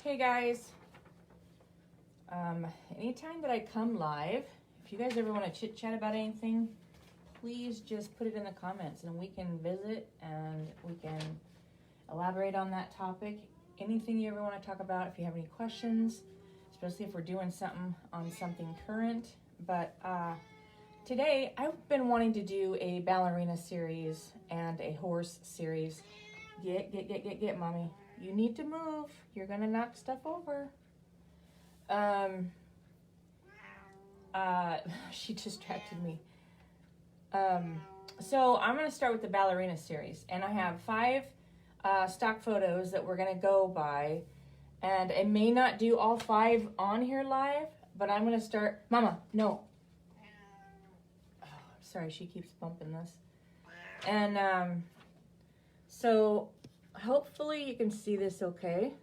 Hey guys, anytime that I come live, if you guys ever want to chit chat about anything, please just put it in the comments and we can visit and we can elaborate on that topic. Anything you ever want to talk about, if you have any questions, especially if we're doing something on something current. But today I've been wanting to do a ballerina series and a horse series. Get, mommy. You need to move. You're gonna knock stuff over. She distracted me. So I'm gonna start with the ballerina series, and I have 5 stock photos that we're gonna go by, and I may not do all 5 on here live, but I'm gonna start. Mama, no. Oh, sorry, she keeps bumping this. And so hopefully you can see this okay.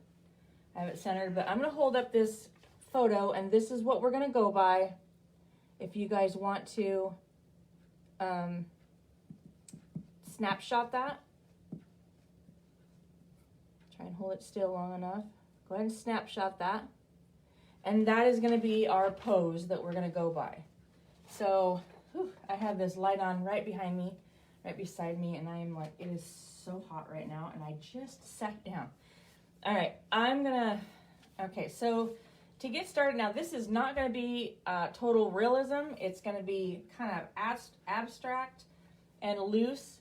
I have it centered, but I'm gonna hold up this photo and this is what we're gonna go by. If you guys want to snapshot that, try and hold it still long enough. Go ahead and snapshot that. And that is gonna be our pose that we're gonna go by. So I have this light on right behind me, right beside me, and I am like, it is so hot right now, and I just sat down. All right, okay, so to get started now, this is not gonna be total realism. It's gonna be kind of abstract and loose,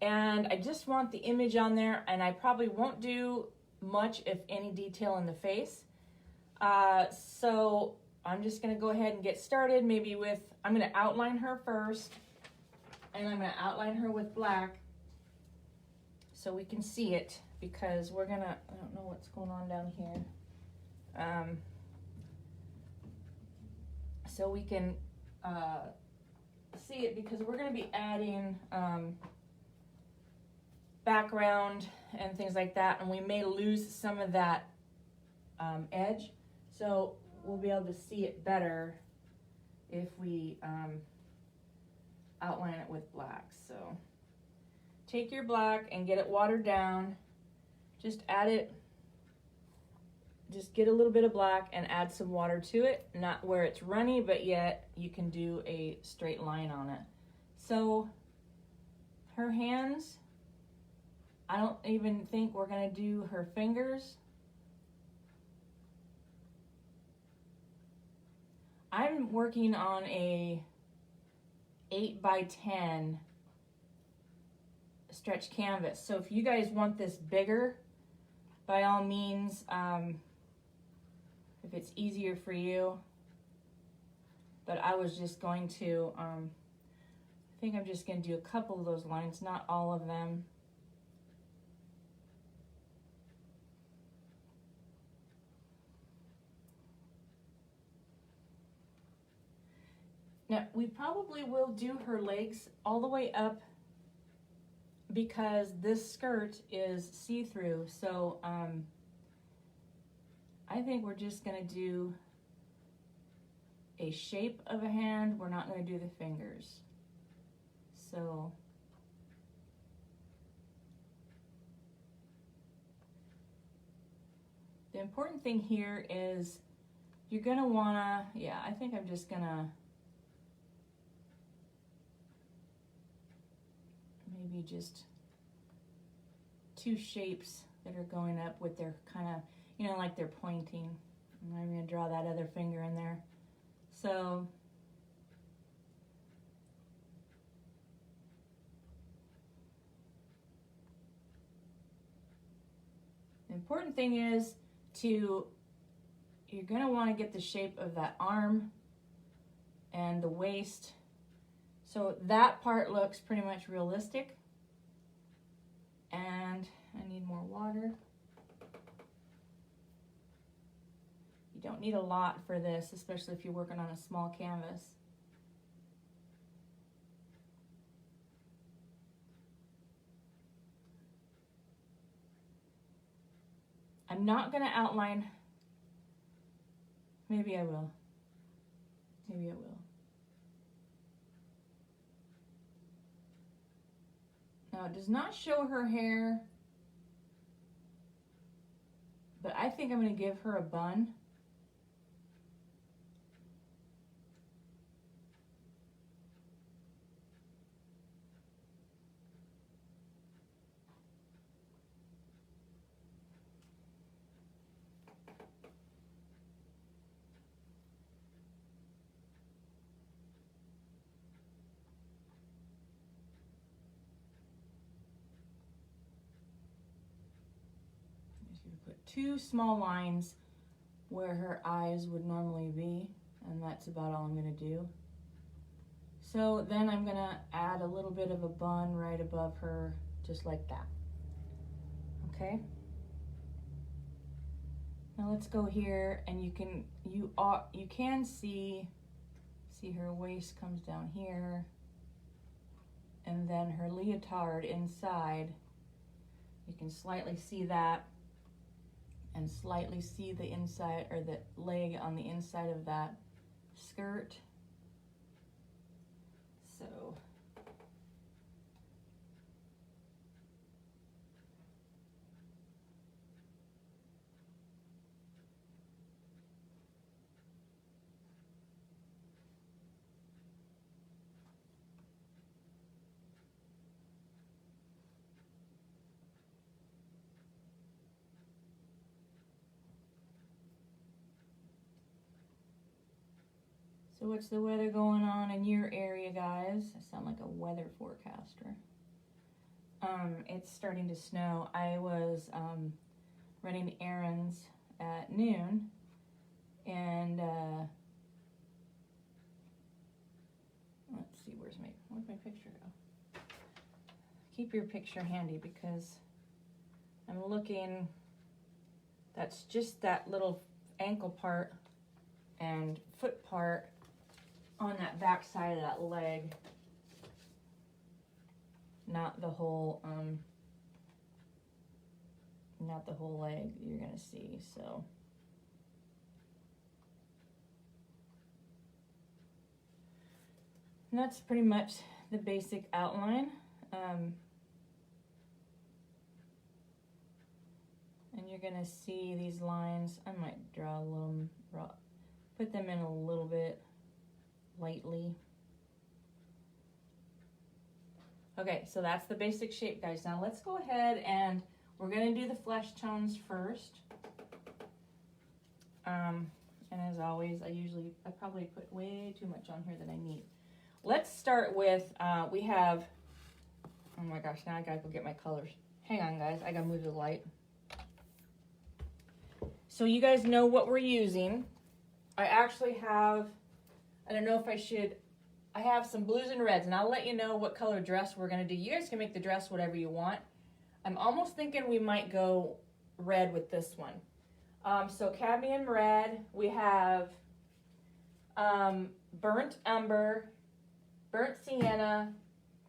and I just want the image on there, and I probably won't do much, if any, detail in the face. So I'm just gonna go ahead and get started, maybe with, I'm gonna outline her first, and I'm gonna outline her with black so we can see it, because we're gonna, I don't know what's going on down here. So we can see it, because we're gonna be adding background and things like that, and we may lose some of that edge. So we'll be able to see it better if we outline it with black. So take your black and get it watered down. Just add it, just get a little bit of black and add some water to it. Not where it's runny, but yet you can do a straight line on it. So her hands, I don't even think we're gonna do her fingers. I'm working on a 8x10 stretch canvas. So if you guys want this bigger, by all means, if it's easier for you. But I was just going to, I think I'm just going to do a couple of those lines, not all of them. Now, we probably will do her legs all the way up, because this skirt is see-through. So I think we're just gonna do a shape of a hand. We're not gonna do the fingers. So the important thing here is you're gonna wanna, yeah, I think I'm just gonna maybe just 2 shapes that are going up with their kind of, you know, like they're pointing. And I'm going to draw that other finger in there. So the important thing is you're going to want to get the shape of that arm and the waist. So that part looks pretty much realistic. And I need more water. You don't need a lot for this, especially if you're working on a small canvas. I'm not gonna outline, maybe I will. Maybe I will. Now it does not show her hair but I think I'm going to give her a bun. Put two small lines where her eyes would normally be, and that's about all I'm going to do. So then I'm going to add a little bit of a bun right above her, just like that. Okay? Now let's go here, and you can see her waist comes down here, and then her leotard inside. You can slightly see that, and slightly see the inside, or the leg on the inside of that skirt. So what's the weather going on in your area, guys? I sound like a weather forecaster. It's starting to snow. I was running errands at noon, and let's see, where's my picture go? Keep your picture handy, because I'm looking, that's just that little ankle part and foot part on that back side of that leg, not the whole leg you're gonna see. So and that's pretty much the basic outline. And you're gonna see these lines. I might draw them, put them in a little bit lightly. Okay, so that's the basic shape, guys. Now let's go ahead and we're gonna do the flesh tones first. And as always, I probably put way too much on here that I need. Let's start with, we have, oh my gosh, now I gotta go get my colors. Hang on, guys, I gotta move the light. So you guys know what we're using. I actually have, I don't know if I should, I have some blues and reds, and I'll let you know what color dress we're gonna do. You guys can make the dress whatever you want. I'm almost thinking we might go red with this one. So cadmium red, we have burnt umber, burnt sienna,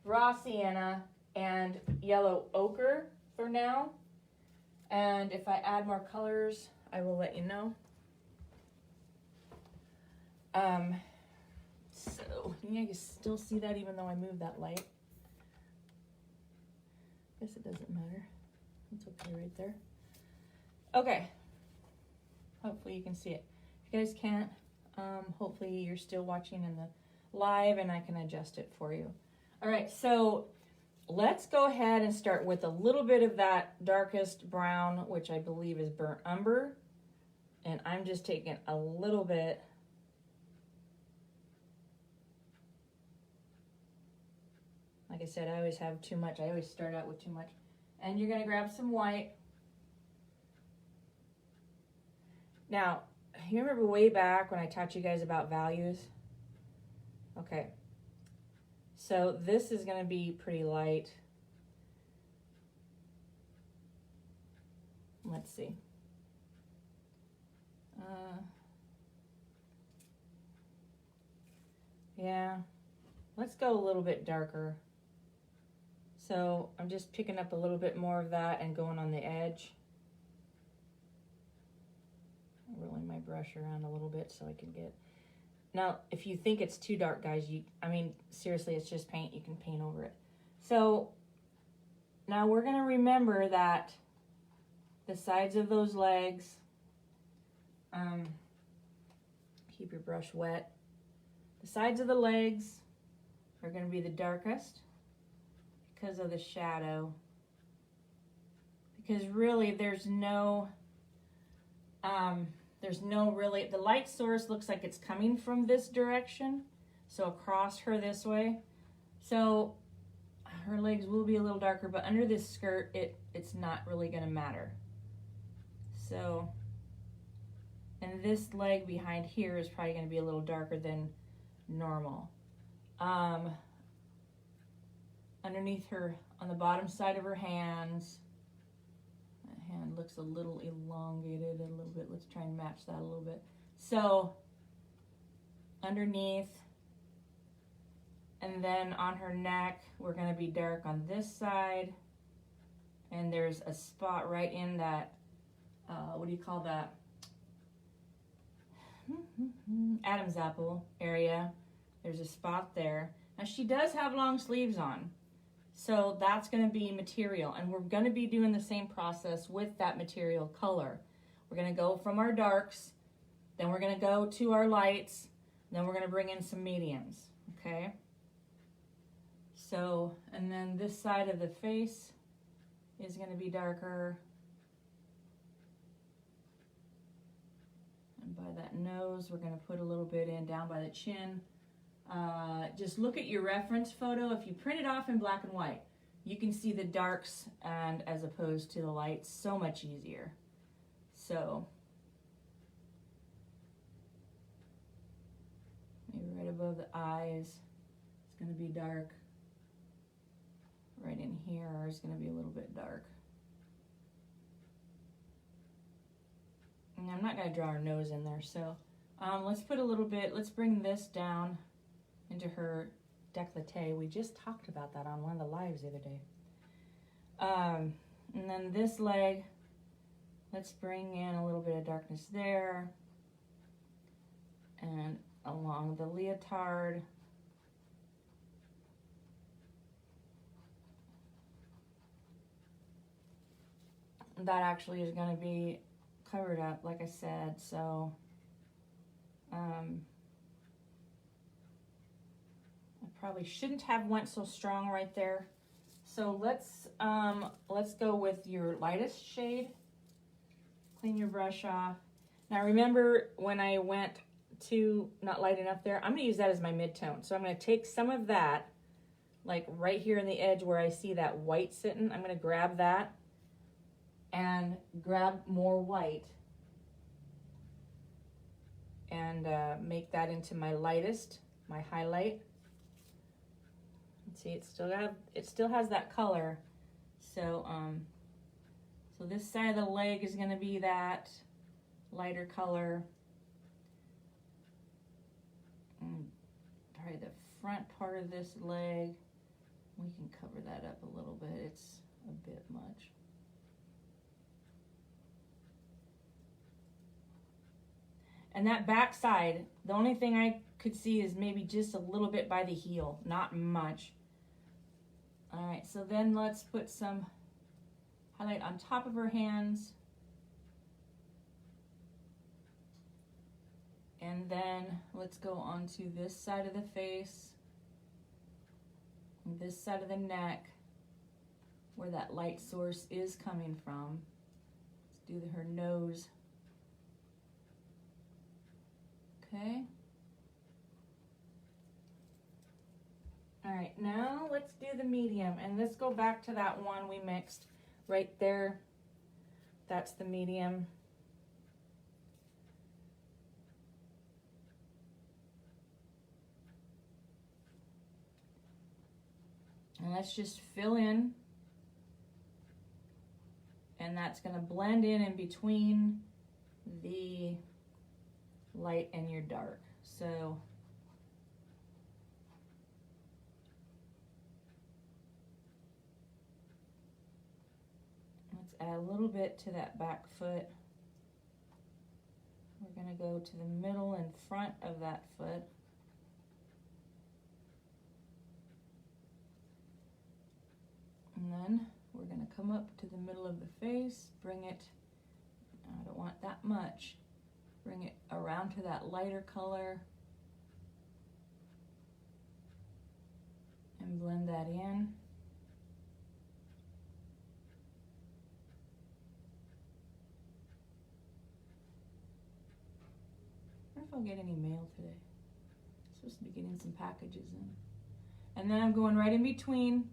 raw sienna, and yellow ochre for now. And if I add more colors, I will let you know. So you can still see that even though I moved that light. Guess it doesn't matter. It's okay right there. Okay. Hopefully you can see it. If you guys can't, hopefully you're still watching in the live and I can adjust it for you. All right, so let's go ahead and start with a little bit of that darkest brown, which I believe is burnt umber. And I'm just taking a little bit. Like I said, I always have too much. I always start out with too much. And you're gonna grab some white. Now, you remember way back when I taught you guys about values? Okay. So this is gonna be pretty light. Let's see. Yeah, let's go a little bit darker. So I'm just picking up a little bit more of that and going on the edge. Rolling my brush around a little bit so I can get. Now, if you think it's too dark, guys, I mean, seriously, it's just paint. You can paint over it. So now we're going to remember that the sides of those legs. Keep your brush wet. The sides of the legs are going to be the darkest because of the shadow. Because really there's no really, the light source looks like it's coming from this direction, so across her this way. So her legs will be a little darker, but under this skirt, it's not really going to matter. So, and this leg behind here is probably going to be a little darker than normal. Underneath her, on the bottom side of her hands, that hand looks a little elongated a little bit. Let's try and match that a little bit. So, underneath, and then on her neck, we're going to be dark on this side. And there's a spot right in that, what do you call that? Adam's apple area. There's a spot there. Now she does have long sleeves on, so that's going to be material. And we're going to be doing the same process with that material color. We're going to go from our darks, then we're going to go to our lights, then we're going to bring in some mediums, okay? So, and then this side of the face is going to be darker. And by that nose, we're going to put a little bit in down by the chin. Just look at your reference photo. If you print it off in black and white, you can see the darks and as opposed to the lights so much easier. So, maybe right above the eyes, it's going to be dark. Right in here is going to be a little bit dark. And I'm not going to draw her nose in there, so let's put a little bit, let's bring this down into her décolleté. We just talked about that on one of the lives the other day. And then this leg, let's bring in a little bit of darkness there. And along the leotard. That actually is going to be covered up, like I said, so I probably shouldn't have went so strong right there. So let's go with your lightest shade. Clean your brush off. Now remember when I went to not light enough there, I'm going to use that as my mid-tone. So I'm going to take some of that, like right here in the edge where I see that white sitting, I'm going to grab that and grab more white and make that into my lightest, my highlight. See, it still has that color. So so this side of the leg is going to be that lighter color. And probably the front part of this leg, we can cover that up a little bit. It's a bit much. And that back side, the only thing I could see is maybe just a little bit by the heel, not much. All right, so then let's put some highlight on top of her hands. And then let's go on to this side of the face, and this side of the neck, where that light source is coming from. Let's do her nose. Okay. All right, now let's do the medium, and let's go back to that one we mixed right there. That's the medium. And let's just fill in, and that's going to blend in between the light and your dark. So let's add a little bit to that back foot. We're going to go to the middle and front of that foot. And then we're we're gonna come up to the middle of the face, bring it, I don't want that much, bring it around to that lighter color and blend that in. I wonder if I'll get any mail today. I'm supposed to be getting some packages in. And then I'm going right in between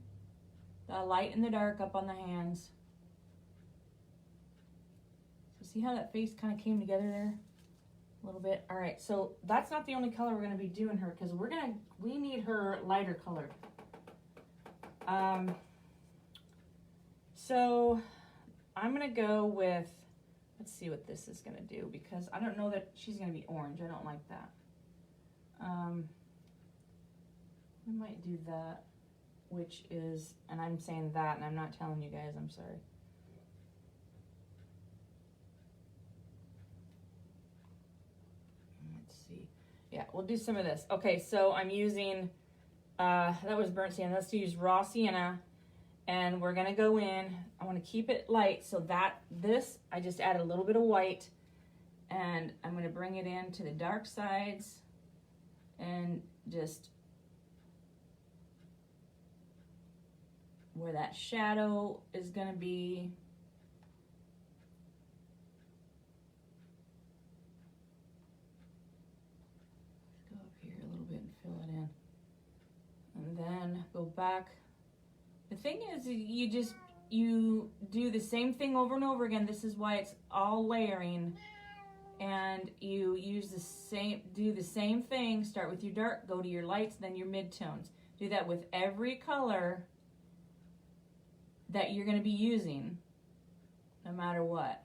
the light and the dark up on the hands. So see how that face kind of came together there? A little bit. All right, so that's not the only color we're gonna be doing her, because we need her lighter colored. So I'm gonna go with, let's see what this is gonna do, because I don't know that she's gonna be orange. I don't like that. We might do that, which is, and I'm saying that, and I'm not telling you guys, I'm sorry. Let's see. Yeah, we'll do some of this. Okay, so I'm using, that was burnt sienna. Let's use raw sienna, and we're gonna go in. I wanna keep it light, so that, this, I just added a little bit of white, and I'm gonna bring it in to the dark sides, and just where that shadow is gonna be. Go up here a little bit and fill it in. And then go back. The thing is, you do the same thing over and over again. This is why it's all layering. And you do the same thing. Start with your dark, go to your lights, then your midtones. Do that with every color that you're going to be using, no matter what.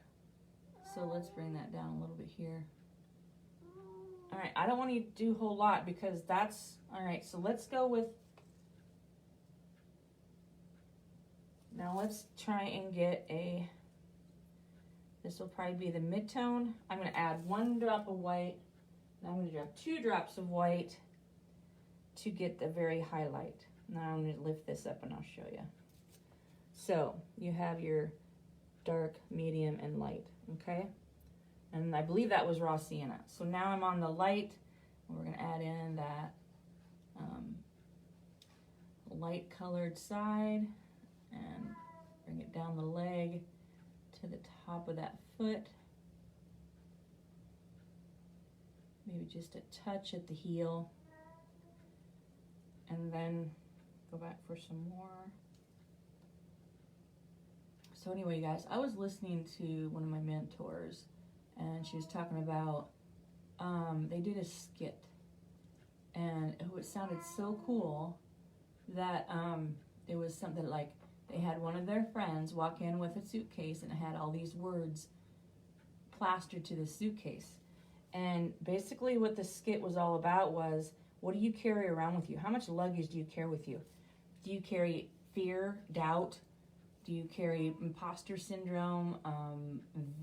So let's bring that down a little bit here. All right, I don't want to do a whole lot because that's, all right, so let's go with, now let's try and get a, this will probably be the midtone. I'm going to add 1 drop of white, and I'm going to drop 2 drops of white to get the very highlight. Now I'm going to lift this up and I'll show you. So you have your dark, medium, and light, okay? And I believe that was raw sienna. So now I'm on the light, and we're gonna add in that light colored side and bring it down the leg to the top of that foot. Maybe just a touch at the heel. And then go back for some more. So anyway, guys, I was listening to one of my mentors, and she was talking about, they did a skit, and it sounded so cool that it was something like they had one of their friends walk in with a suitcase, and it had all these words plastered to the suitcase. And basically what the skit was all about was, what do you carry around with you? How much luggage do you carry with you? Do you carry fear, doubt? Do you carry imposter syndrome,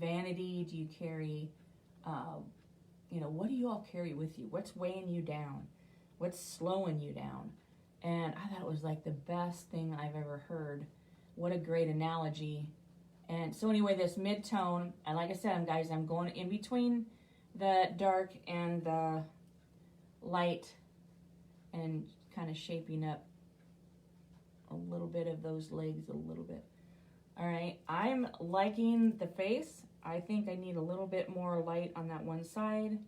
vanity? Do you carry, what do you all carry with you? What's weighing you down? What's slowing you down? And I thought it was like the best thing I've ever heard. What a great analogy. And so anyway, this mid-tone, and like I said, guys, I'm going in between the dark and the light and kind of shaping up a little bit of those legs a little bit. All right, I'm liking the face. I think I need a little bit more light on that one side.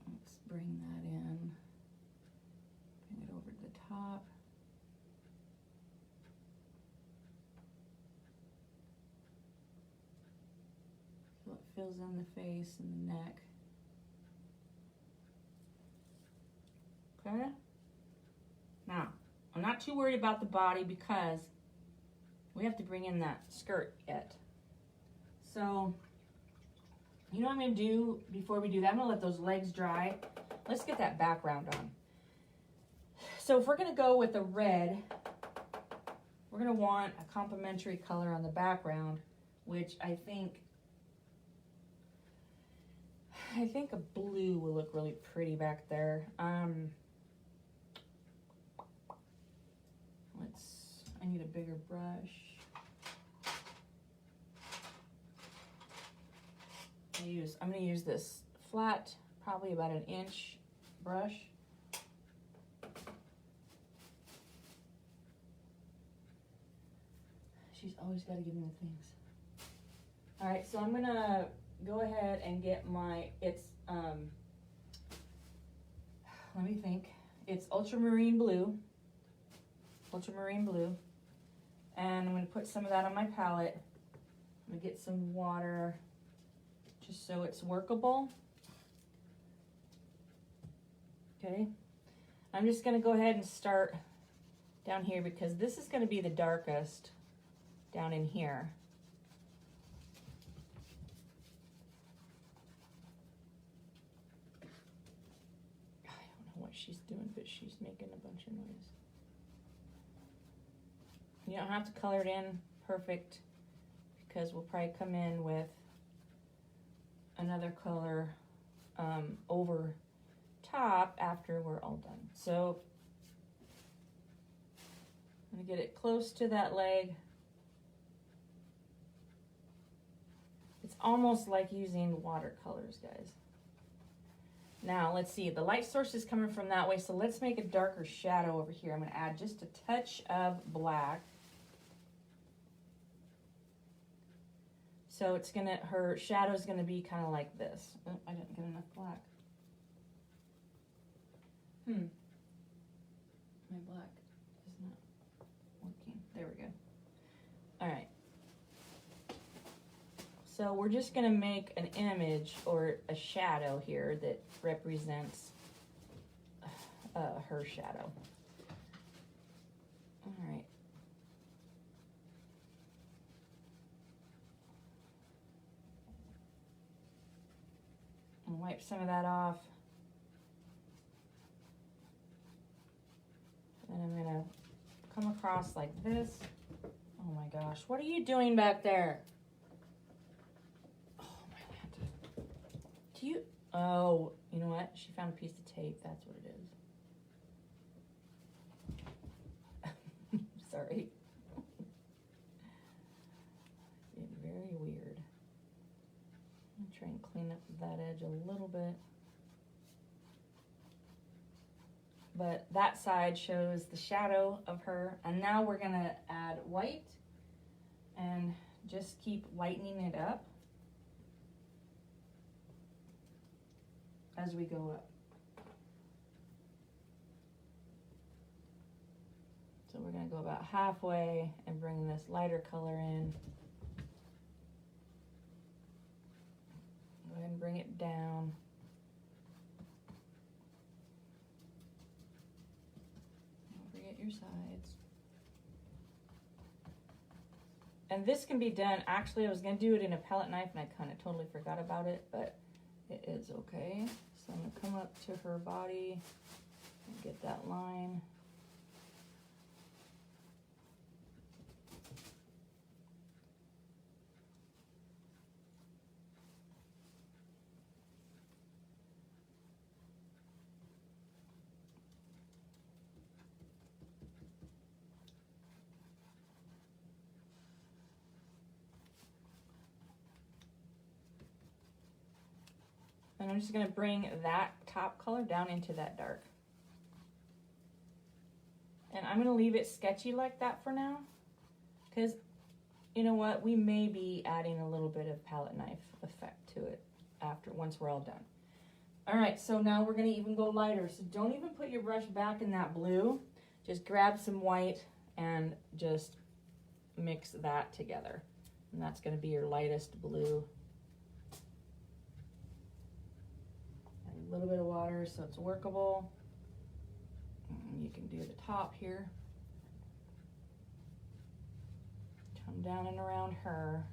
Let's bring that in. Bring it over to the top. So it fills in the face and the neck. Okay. Now, I'm not too worried about the body because we have to bring in that skirt yet. So, you know what I'm gonna do before we do that? I'm gonna let those legs dry. Let's get that background on. So if we're gonna go with the red, we're gonna want a complementary color on the background, which I think a blue will look really pretty back there. I need a bigger brush. I'm gonna use this flat, probably about an inch brush. She's always got to give me the things. All right, so I'm gonna go ahead and get my, let me think. It's ultramarine blue, and I'm gonna put some of that on my palette. I'm gonna get some water, just so it's workable. Okay, I'm just gonna go ahead and start down here because this is gonna be the darkest down in here. I don't know what she's doing, but she's making a bunch of noise. You don't have to color it in perfect because we'll probably come in with another color over top after we're all done. So I'm gonna get it close to that leg. It's almost like using watercolors, guys. Now, let's see, the light source is coming from that way, so let's make a darker shadow over here. I'm gonna add just a touch of black. So it's gonna, her shadow's gonna be kind of like this. Oh, I didn't get enough black. My black is not working. There we go. All right. So we're just gonna make an image or a shadow here that represents her shadow. All right. And wipe some of that off. And I'm gonna come across like this. Oh my gosh, what are you doing back there? Oh, you know what? She found a piece of tape. That's what it is. Sorry. It's very weird. I'm gonna try and clean up that edge a little bit. But that side shows the shadow of her. And now we're gonna add white and just keep lightening it up as we go up. So we're gonna go about halfway and bring this lighter color in. Go ahead and bring it down. Don't forget your sides. And this can be done, actually I was gonna do it in a palette knife and I kind of totally forgot about it, but it is okay. So I'm gonna come up to her body and get that line. And I'm just gonna bring that top color down into that dark. And I'm gonna leave it sketchy like that for now, because you know what? We may be adding a little bit of palette knife effect to it once we're all done. All right, so now we're gonna even go lighter. So don't even put your brush back in that blue. Just grab some white and just mix that together. And that's gonna be your lightest blue. A little bit of water so it's workable. And you can do the top here. Come down and around her.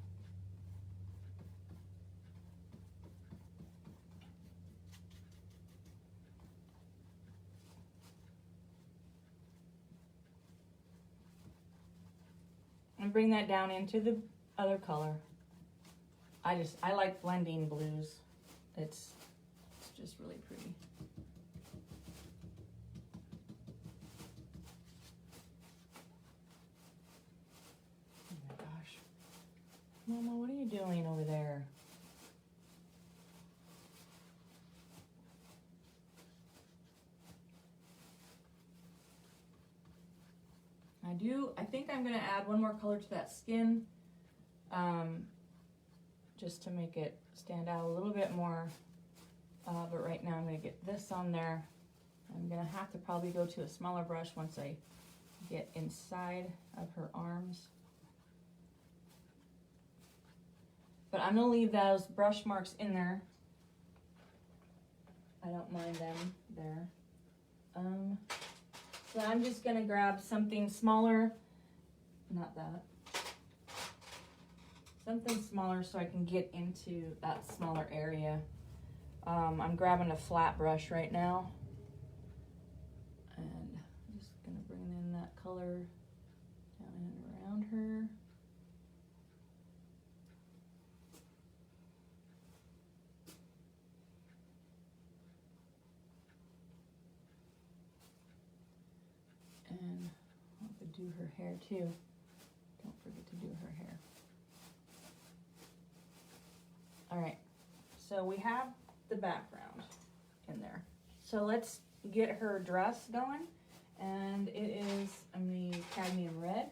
And bring that down into the other color. I like blending blues. It's just really pretty. Mama, what are you doing over there? I think I'm gonna add one more color to that skin, just to make it stand out a little bit more. But right now I'm gonna get this on there. I'm gonna have to probably go to a smaller brush once I get inside of her arms. But I'm gonna leave those brush marks in there. I don't mind them there. So I'm just gonna grab something smaller, not that, something smaller so I can get into that smaller area. I'm grabbing a flat brush right now, and I'm just gonna bring in that color down and around her. And I'll have to do her hair too. Don't forget to do her hair. All right, so we have the background in there. So let's get her dress going. And it is, I'm gonna use cadmium red.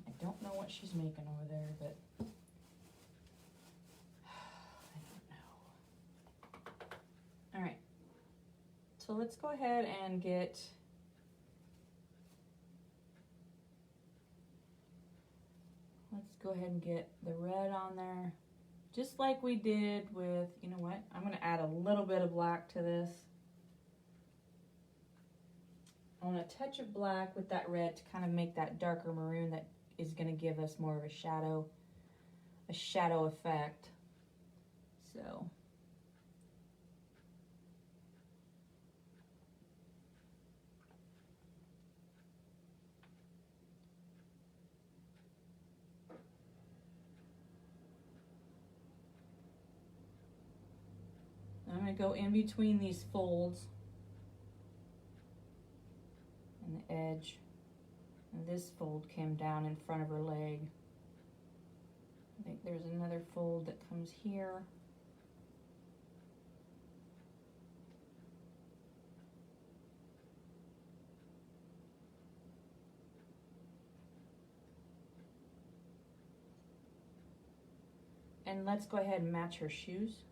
I don't know what she's making over there, but I don't know. All right. So let's go ahead and get the red on there, just like we did with, you know what, I'm going to add a little bit of black to this. I want a touch of black with that red to kind of make that darker maroon that is going to give us more of a shadow effect. So I'm going to go in between these folds and the edge. And this fold came down in front of her leg. I think there's another fold that comes here. And let's go ahead and match her shoes.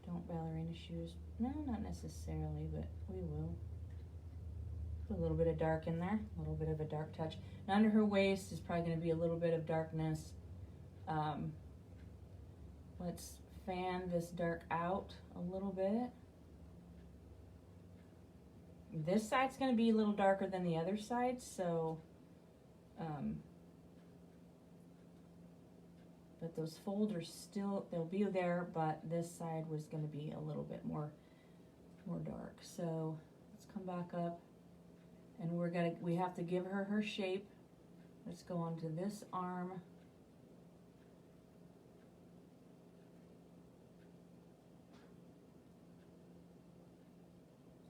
Don't ballerina shoes. No, not necessarily, but we will. Put a little bit of dark in there, a little bit of a dark touch. And under her waist is probably going to be a little bit of darkness. Let's fan this dark out a little bit. This side's going to be a little darker than the other side, so but those folds are still, they'll be there, but this side was going to be a little bit more dark. So let's come back up, and we have to give her her shape. Let's go on to this arm.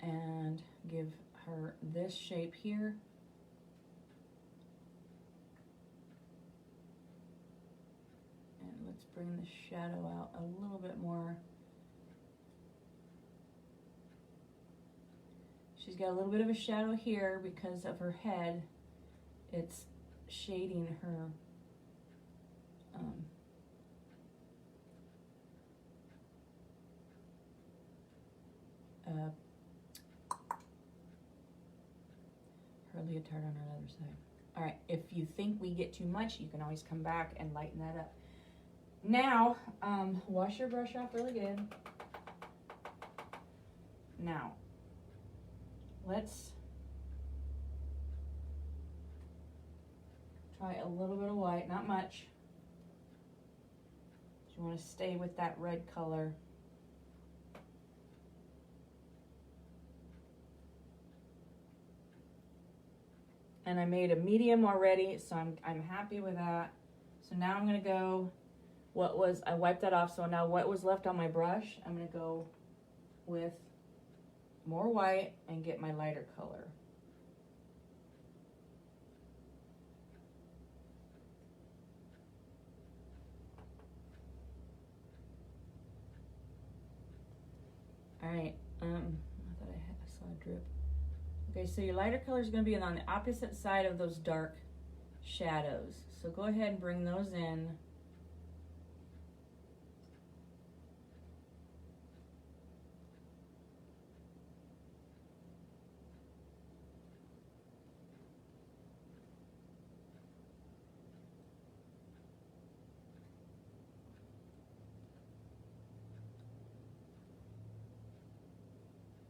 And give her this shape here. And let's bring the shadow out a little bit more. She's got a little bit of a shadow here because of her head. It's shading her her leotard on her other side. All right, if you think we get too much, you can always come back and lighten that up. Now, wash your brush off really good. Now, let's try a little bit of white, not much. You want to stay with that red color. And I made a medium already, so I'm happy with that. So now I'm gonna go, I wiped that off, so now what was left on my brush, I'm gonna go with more white and get my lighter color. All right, I thought I saw a drip. Okay, so your lighter color is going to be on the opposite side of those dark shadows. So go ahead and bring those in.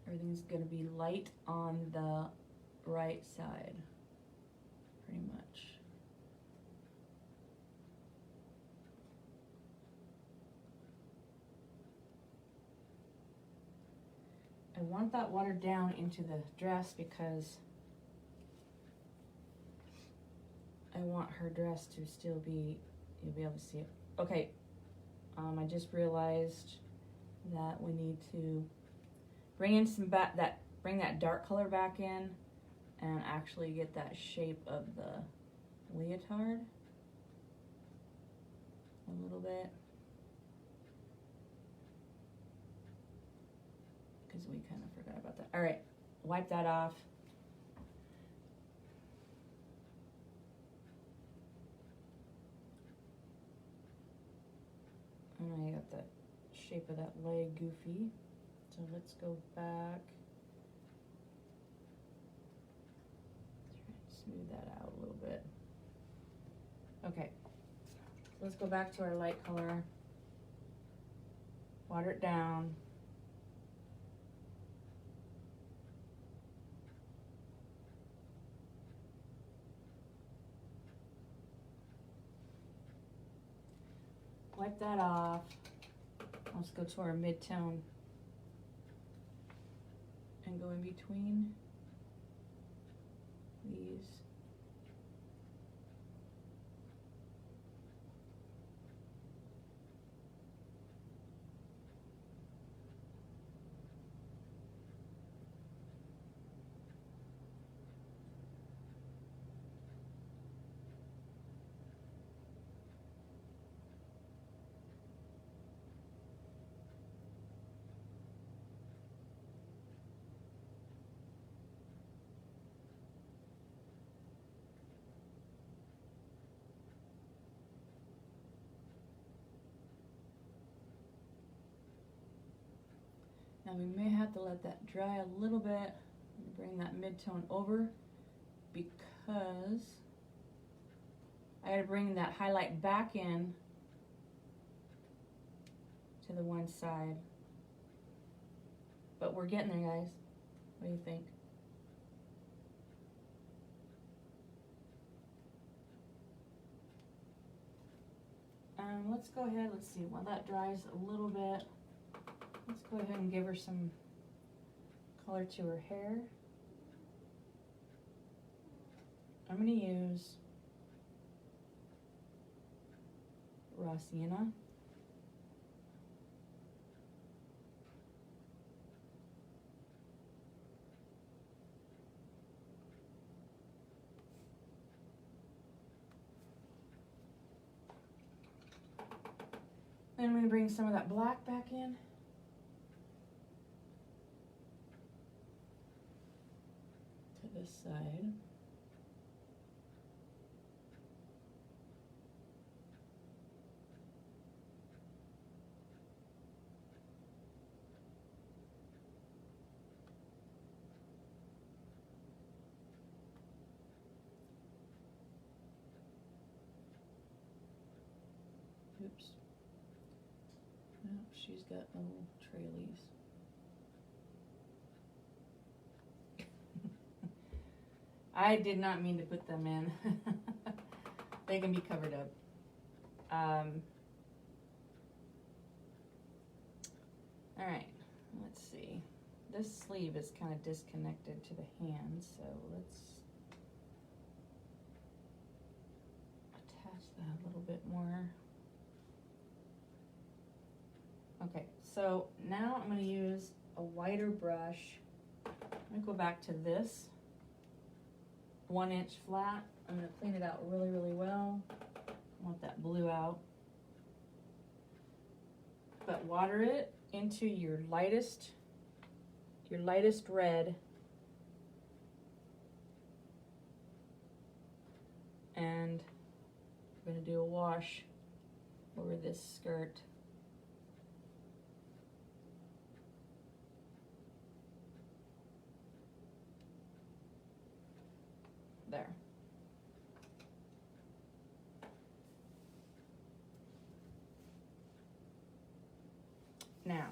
Everything's going to be light on the right side, pretty much. I want that watered down into the dress because I want her dress to still be, you'll be able to see it. Okay, I just realized that we need to bring in some bring that dark color back in and actually get that shape of the leotard a little bit, because we kind of forgot about that. All right, wipe that off. And I got the shape of that leg goofy. So let's go back. Smooth that out a little bit. Okay, let's go back to our light color. Water it down. Wipe that off. Let's go to our mid-tone and go in between these. Now we may have to let that dry a little bit. Bring that mid-tone over because I gotta bring that highlight back in to the one side. But we're getting there, guys. What do you think? Let's go ahead, let's see, while that dries a little bit, let's go ahead and give her some color to her hair. I'm going to use raw sienna. Then we bring some of that black back in. To this side. Oops. Oh, she's got little trailies. I did not mean to put them in. They can be covered up. All right, let's see. This sleeve is kind of disconnected to the hand, so let's attach that a little bit more. Okay, so now I'm going to use a wider brush. I'm going to go back to this 1-inch flat. I'm going to clean it out really, really well. I want that blue out. But water it into your lightest your lightest red and we're going to do a wash over this skirt. There. Now,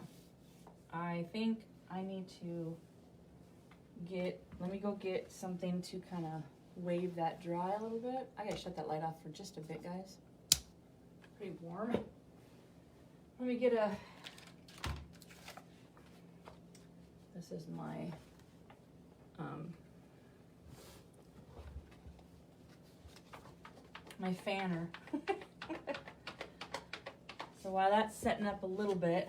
I think I need to let me go get something to kind of wave that dry a little bit. I gotta shut that light off for just a bit, guys. Pretty warm. Let me get this is my, my fanner. So while that's setting up a little bit,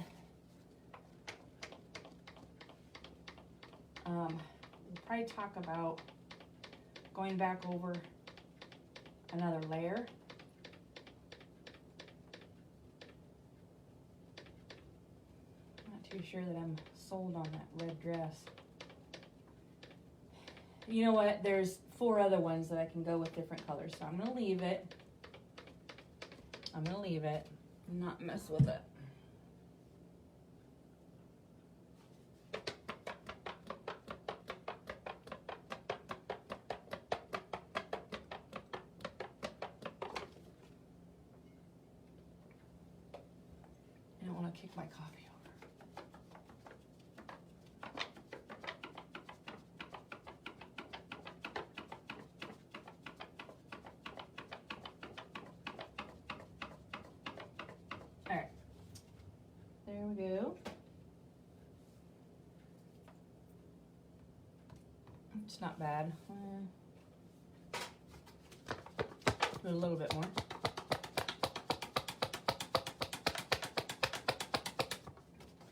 we'll probably talk about going back over another layer. Not too sure that I'm sold on that red dress. You know what? There's 4 other ones that I can go with different colors, so I'm gonna leave it. I'm gonna leave it and not mess with it. I don't want to kick my coffee over. All right, there we go. It's not bad. Do a little bit more.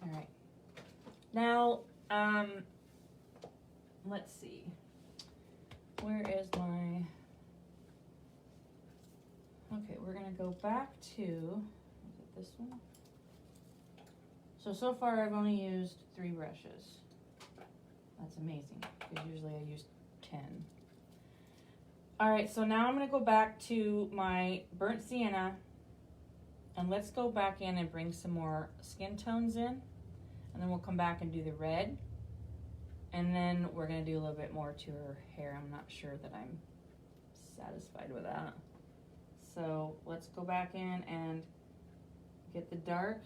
All right. Now, let's see. Where is my? Okay, we're gonna go back to. Is it this one? So far I've only used 3 brushes. That's amazing, because usually I use 10. All right, so now I'm gonna go back to my burnt sienna, and let's go back in and bring some more skin tones in, and then we'll come back and do the red, and then we're gonna do a little bit more to her hair. I'm not sure that I'm satisfied with that. So let's go back in and get the dark.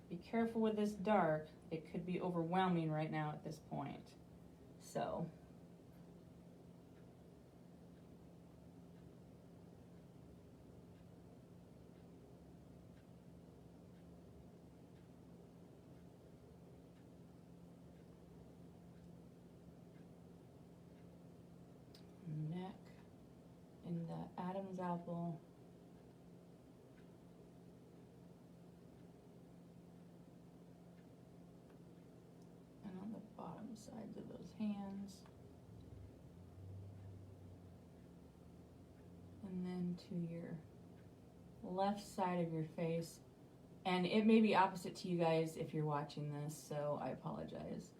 Be careful with this dark. It could be overwhelming right now at this point. So. Neck in the Adam's apple. And on the bottom sides of those hands. And then to your left side of your face. And it may be opposite to you guys if you're watching this, so I apologize.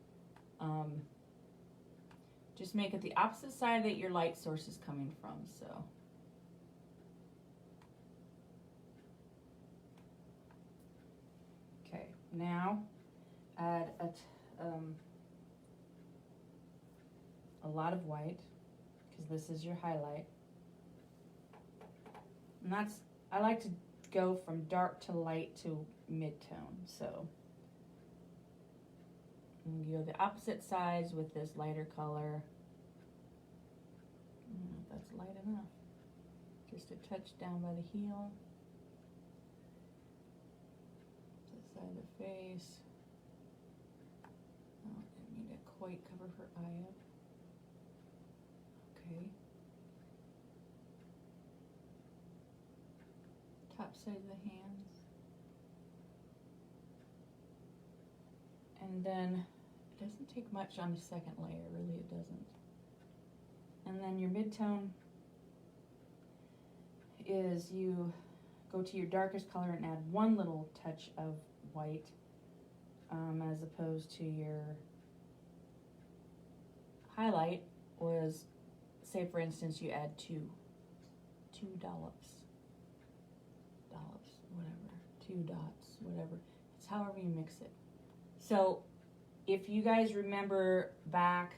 Just make it the opposite side that your light source is coming from, so. Okay, now add a lot of white, because this is your highlight. And I like to go from dark to light to mid-tone, so. And you go the opposite sides with this lighter color. I don't know if that's light enough. Just a touch down by the heel. This side of the face. Oh, didn't mean to quite cover her eye up. Okay. Top side of the hands. And then it doesn't take much on the second layer, really it doesn't. And then your mid-tone is you go to your darkest color and add one little touch of white as opposed to your highlight was, say for instance, you add two dollops, whatever, 2 dots, whatever. It's however you mix it. So if you guys remember back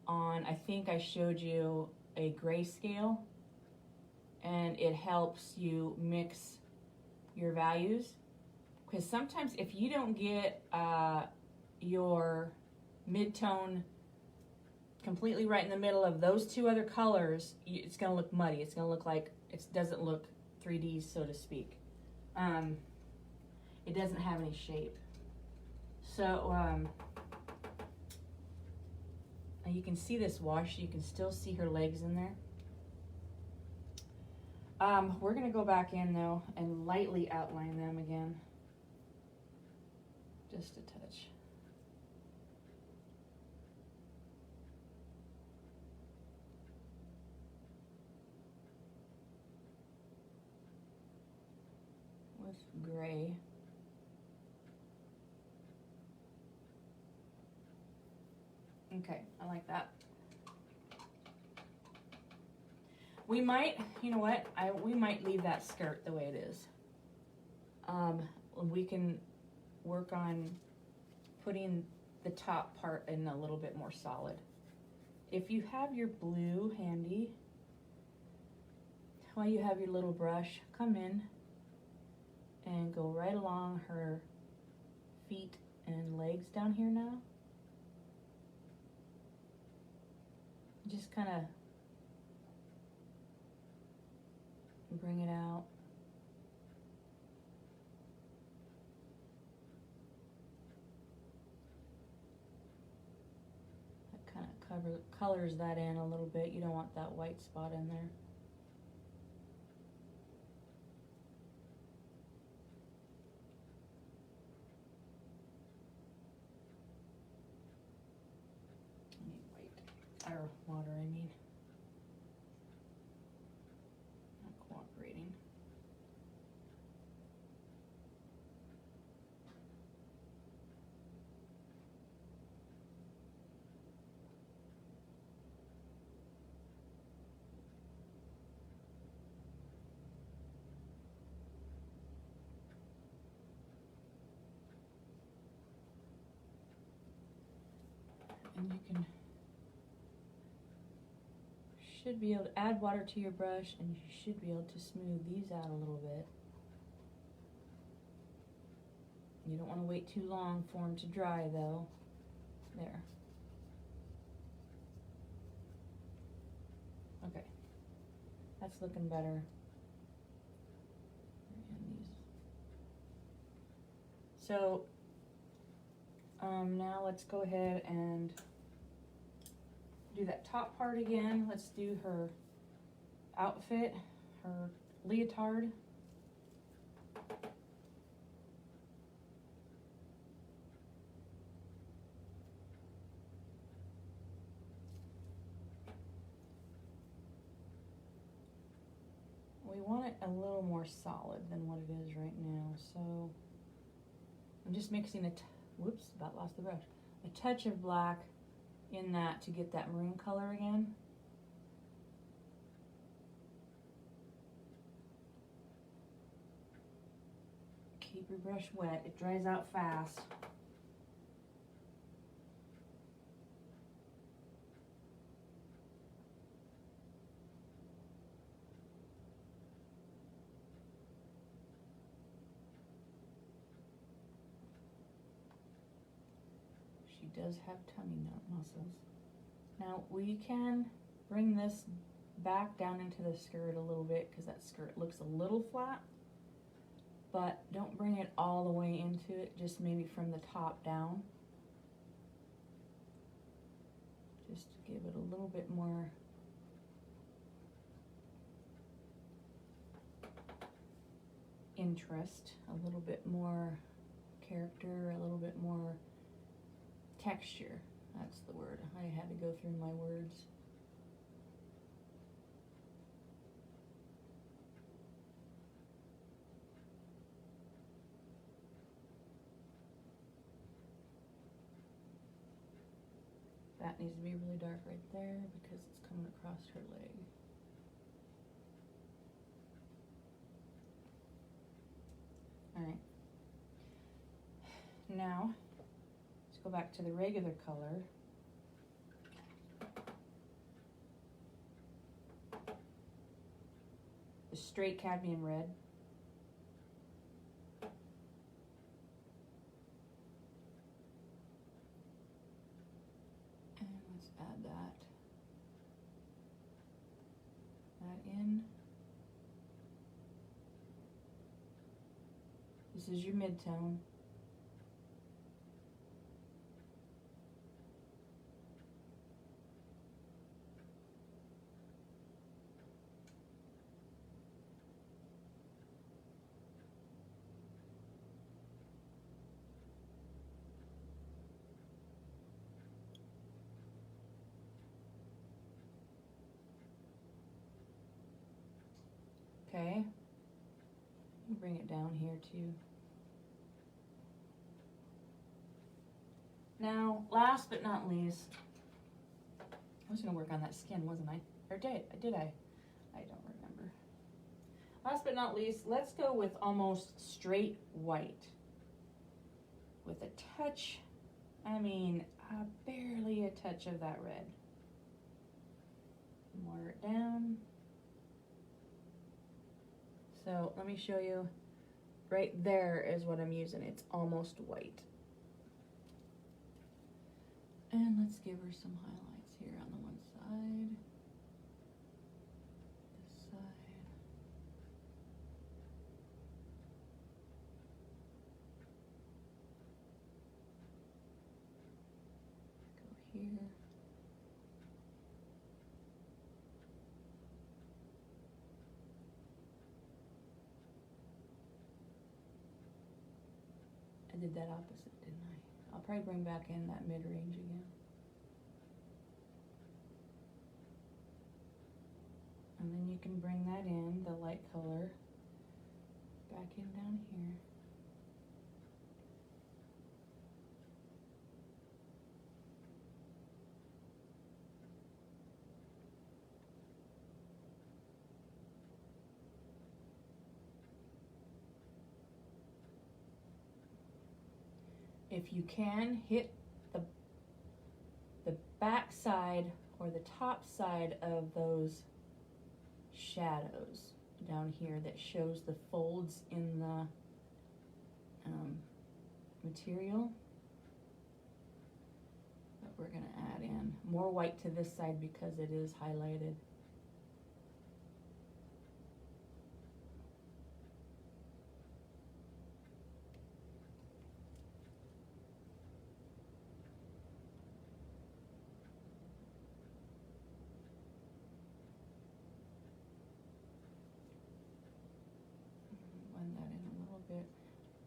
on, I think I showed you a grayscale, and it helps you mix your values. Because sometimes if you don't get your mid-tone completely right in the middle of those two other colors, it's going to look muddy. It's going to look like it doesn't look 3D, so to speak. It doesn't have any shape. So you can see this wash. You can still see her legs in there. We're going to go back in though and lightly outline them again. Just a touch. With gray. Okay, I like that. We might, you know what, we might leave that skirt the way it is. We can work on putting the top part in a little bit more solid. If you have your blue handy, while you have your little brush, come in and go right along her feet and legs down here now. Just kind of bring it out. That kind of colors that in a little bit. You don't want that white spot in there. I need white, or water, I mean. And you should be able to add water to your brush, and you should be able to smooth these out a little bit. You don't want to wait too long for them to dry though. There. Okay, that's looking better. So now let's go ahead and do that top part again. Let's do her outfit, her leotard. We want it a little more solid than what it is right now, so I'm just mixing whoops, about lost the brush. A touch of black in that to get that maroon color again. Keep your brush wet, it dries out fast. She does have tummy muscles. Now we can bring this back down into the skirt a little bit because that skirt looks a little flat, but don't bring it all the way into it, just maybe from the top down. Just to give it a little bit more interest, a little bit more character, a little bit more texture. That's the word. I had to go through my words. That needs to be really dark right there because it's coming across her leg. All right. Now, let's go back to the regular color. The straight cadmium red. And let's add that in. This is your mid-tone. Okay, bring it down here too. Now, last but not least, I was gonna work on that skin, wasn't I? Or did I? I don't remember. Last but not least, let's go with almost straight white. With a touch, I mean, barely a touch of that red. Water it down. So let me show you, right there is what I'm using. It's almost white. And let's give her some highlights here on the one side. This side. Go here. I did that opposite, didn't I? I'll probably bring back in that mid-range again. And then you can bring that in, the light color, back in down here. If you can, hit the back side or the top side of those shadows down here that shows the folds in the material. But we're going to add in more white to this side because it is highlighted.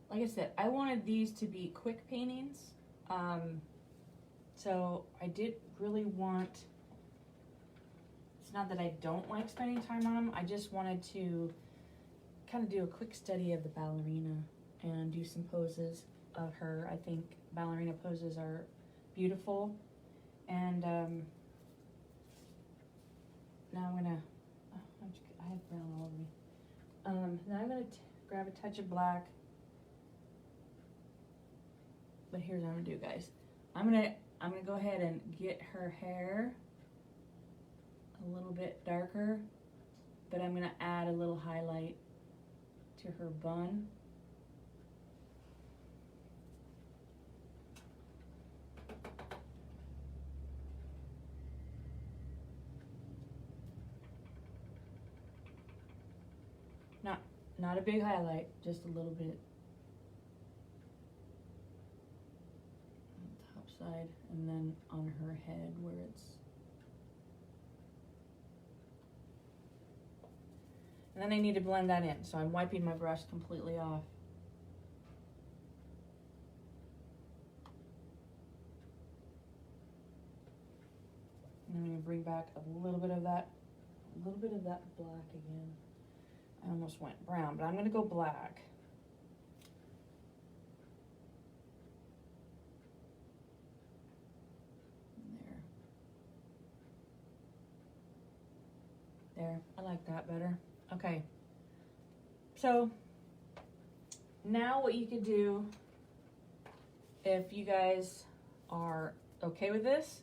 Like I said, I wanted these to be quick paintings, so I did really want, it's not that I don't like spending time on them, I just wanted to kind of do a quick study of the ballerina and do some poses of her. I think ballerina poses are beautiful, and now I'm gonna, I have brown all over me. Now I'm gonna grab a touch of black. But here's what I'm gonna do, guys. I'm gonna go ahead and get her hair a little bit darker, but I'm gonna add a little highlight to her bun. Not a big highlight, just a little bit. Side, and then on her head where it's, and then I need to blend that in, so I'm wiping my brush completely off. And I'm going to bring back a little bit of that black again. I almost went brown, but I'm going to go black. There, I like that better. Okay. So now what you could do, if you guys are okay with this,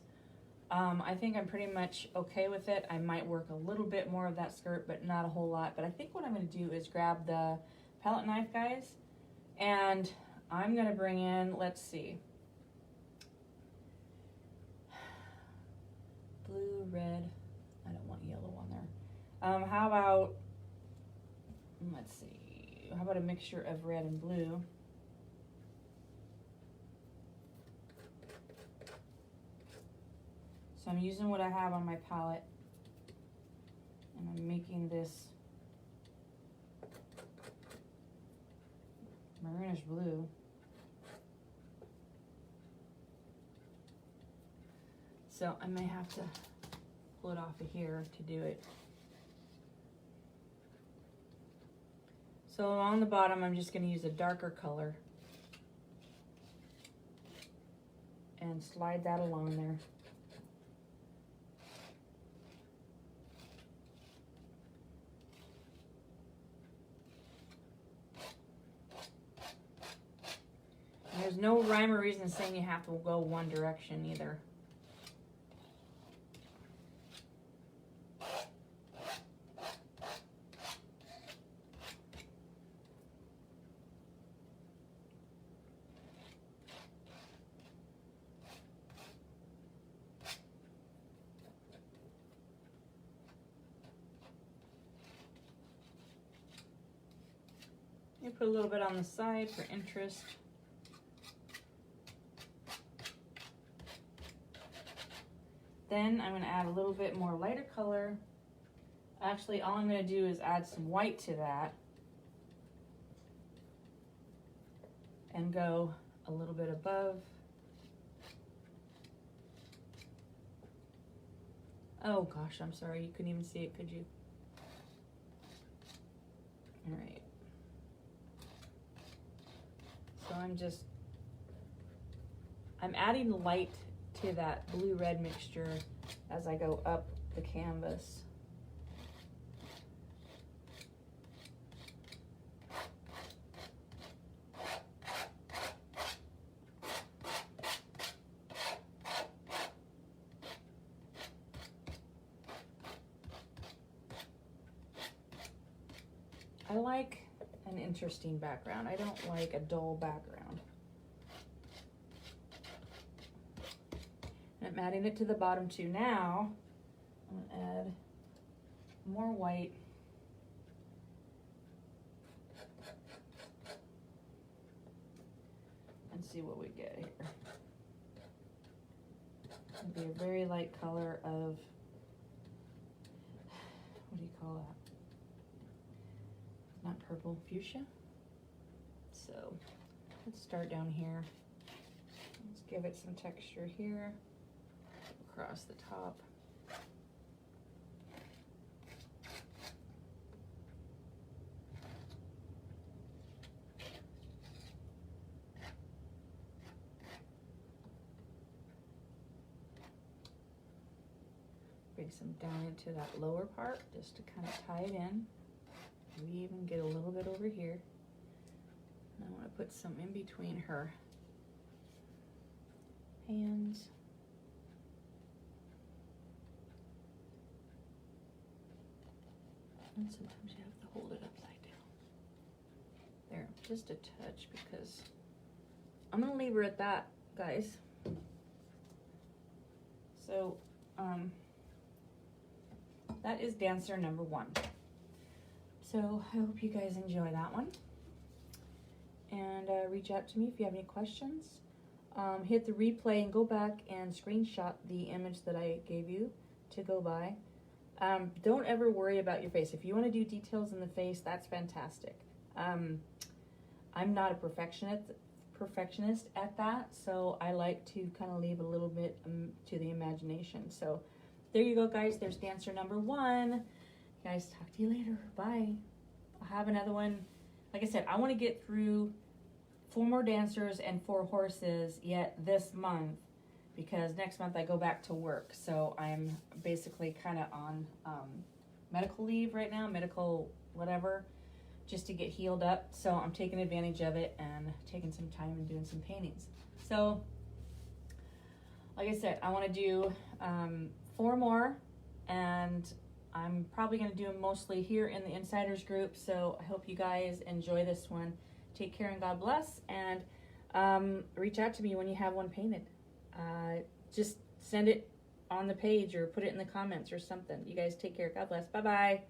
I think I'm pretty much okay with it. I might work a little bit more of that skirt, but not a whole lot. But I think what I'm going to do is grab the palette knife, guys, and I'm going to bring in, let's see, blue, red. I don't want yellow on there. How about, let's see, how about a mixture of red and blue? So I'm using what I have on my palette, and I'm making this maroonish blue. So I may have to pull it off of here to do it. So on the bottom, I'm just going to use a darker color and slide that along there. And there's no rhyme or reason saying you have to go one direction either. You put a little bit on the side for interest. Then I'm going to add a little bit more lighter color. Actually, all I'm going to do is add some white to that and go a little bit above. Oh gosh, I'm sorry, you couldn't even see it, could you? All right. So I'm adding light to that blue-red mixture as I go up the canvas. I like an interesting background. I don't like a dull background. I'm adding it to the bottom too now. I'm gonna add more white. And see what we get here. It'll be a very light color of, what do you call that? Not purple, fuchsia. So let's start down here. Let's give it some texture here, across the top. Bring some down into that lower part just to kind of tie it in. We even get a little bit over here. And I want to put some in between her hands. And sometimes you have to hold it upside down. There, just a touch, because I'm gonna leave her at that, guys. So, that is dancer number 1. So I hope you guys enjoy that one. And reach out to me if you have any questions. Hit the replay and go back and screenshot the image that I gave you to go by. Don't ever worry about your face. If you want to do details in the face, that's fantastic. I'm not a perfectionist at that, so I like to kind of leave a little bit to the imagination. So there you go, guys. There's dancer number 1. Guys, talk to you later. Bye. I'll have another one. Like I said, I want to get through 4 more dancers and 4 horses yet this month, because next month I go back to work. So I'm basically kind of on medical leave right now, medical whatever, just to get healed up. So I'm taking advantage of it and taking some time and doing some paintings. So like I said, I want to do 4 more, and I'm probably going to do them mostly here in the Insiders group. So I hope you guys enjoy this one. Take care and God bless, and reach out to me when you have one painted. Just send it on the page or put it in the comments or something. You guys take care. God bless. Bye-bye.